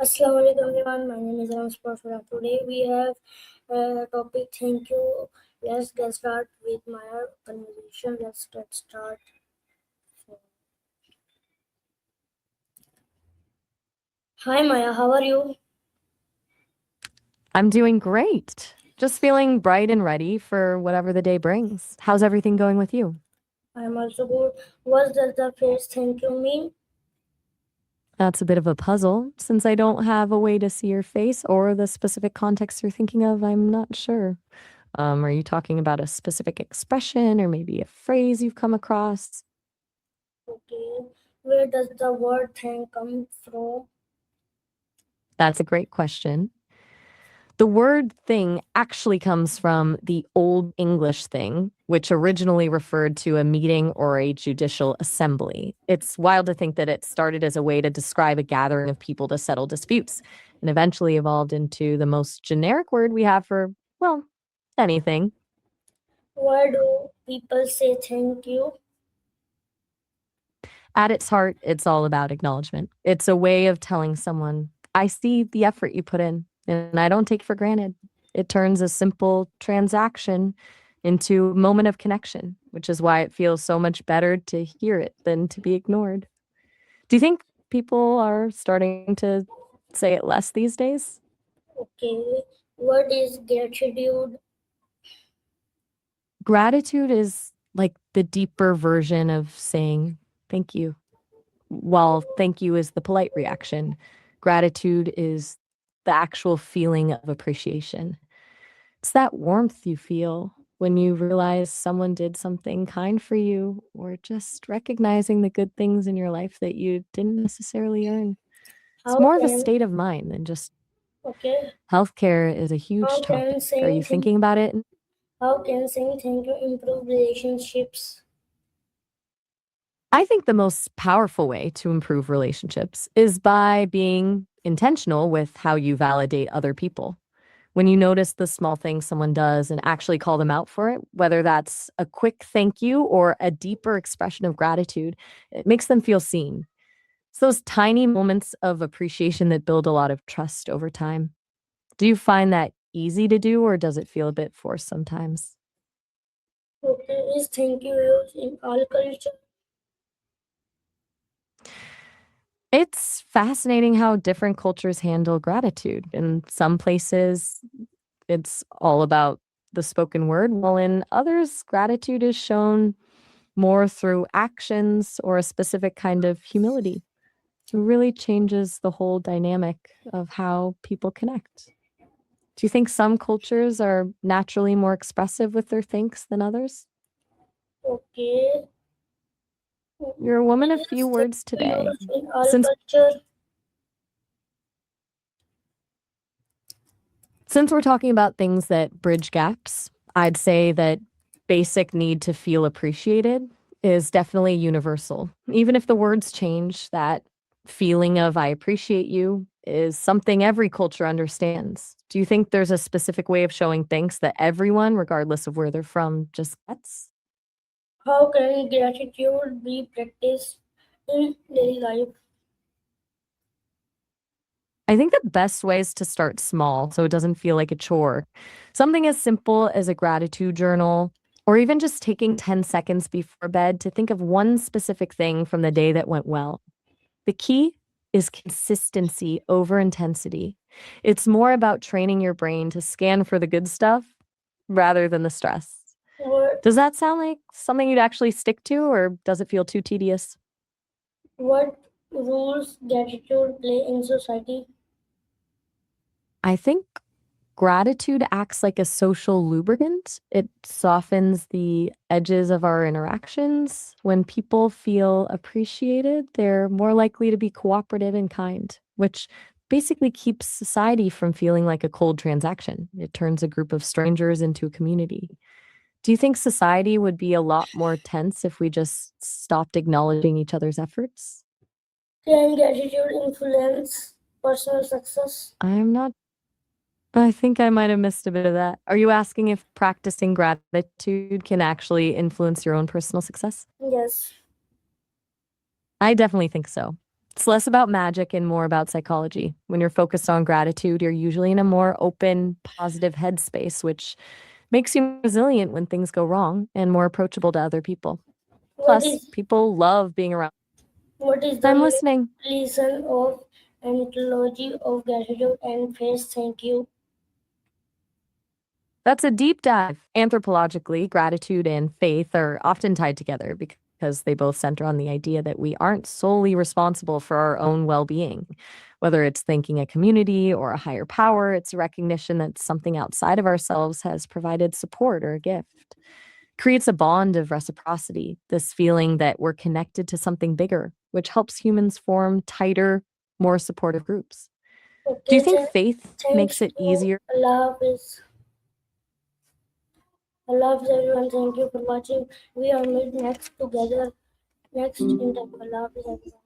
Assalamu alaikum everyone. My name is Ramspur. Today we have a topic. Thank you. Let's get start with my conversation. Let's get start. Hi Maya, how are you? I'm doing great. Just feeling bright and ready for whatever the day brings. How's everything going with you? I am also good. What does the phrase thank you mean? That's a bit of a puzzle. Since I don't have a way to see your face or the specific context you're thinking of, I'm not sure. Are you talking about a specific expression or maybe a phrase you've come across? Okay. Where does the word thank come from? That's a great question. The word thing actually comes from the Old English thing, which originally referred to a meeting or a judicial assembly. It's wild to think that it started as a way to describe a gathering of people to settle disputes and eventually evolved into the most generic word we have for, well, anything. Why do people say thank you? At its heart, it's all about acknowledgement. It's a way of telling someone, I see the effort you put in and I don't take for granted. It turns a simple transaction into a moment of connection, which is why it feels so much better to hear it than to be ignored. Do you think people are starting to say it less these days? Okay. What is gratitude? Gratitude is like the deeper version of saying thank you. While thank you is the polite reaction, gratitude is the actual feeling of appreciation. It's that warmth you feel when you realize someone did something kind for you or just recognizing the good things in your life that you didn't necessarily earn. It's How more of a can state of mind than just okay? healthcare is a huge How can topic. Are saying you thank thinking about it? How can saying thank you improve relationships? I think the most powerful way to improve relationships is by being intentional with how you validate other people. When you notice the small things someone does and actually call them out for it, whether that's a quick thank you or a deeper expression of gratitude, it makes them feel seen. It's those tiny moments of appreciation that build a lot of trust over time. Do you find that easy to do or does it feel a bit forced sometimes? Okay, is thank you used in all culture? It's fascinating how different cultures handle gratitude. In some places, it's all about the spoken word, while in others, gratitude is shown more through actions or a specific kind of humility. It really changes the whole dynamic of how people connect. Do you think some cultures are naturally more expressive with their thanks than others? Okay, You're a woman of few is thank words you today. used in all Since culture? since we're talking about things that bridge gaps, I'd say that basic need to feel appreciated is definitely universal. Even if the words change, that feeling of I appreciate you is something every culture understands. Do you think there's a specific way of showing thanks that everyone, regardless of where they're from, just gets? How can gratitude be practiced in daily life? I think the best way is to start small so it doesn't feel like a chore. Something as simple as a gratitude journal, or even just taking 10 seconds before bed to think of one specific thing from the day that went well. The key is consistency over intensity. It's more about training your brain to scan for the good stuff rather than the stress. What Does that sound like something you'd actually stick to, or does it feel too tedious? what roles gratitude play in society? I think gratitude acts like a social lubricant. It softens the edges of our interactions. When people feel appreciated, they're more likely to be cooperative and kind, which basically keeps society from feeling like a cold transaction. It turns a group of strangers into a community. Do you think society would be a lot more tense if we just stopped acknowledging each other's efforts? Can gratitude influence personal success? I'm not I think I might have missed a bit of that. Are you asking if practicing gratitude can actually influence your own personal success? Yes. I definitely think so. It's less about magic and more about psychology. When you're focused on gratitude, you're usually in a more open, positive headspace, which makes you resilient when things go wrong and more approachable to other people. What Plus, is people love being around. what is the I'm main listening. lesson of etymology of gratitude and phrase thank you? That's a deep dive. Anthropologically, gratitude and faith are often tied together because they both center on the idea that we aren't solely responsible for our own well being. Whether it's thanking a community or a higher power, it's a recognition that something outside of ourselves has provided support or a gift. Creates a bond of reciprocity, this feeling that we're connected to something bigger, which helps humans form tighter, more supportive groups. Do you Okay, think faith makes thanks it to easier? Allah Hafiz. Allah Hafiz everyone. Thank you for watching. We are meet next together next in the Allah Hafiz everyone.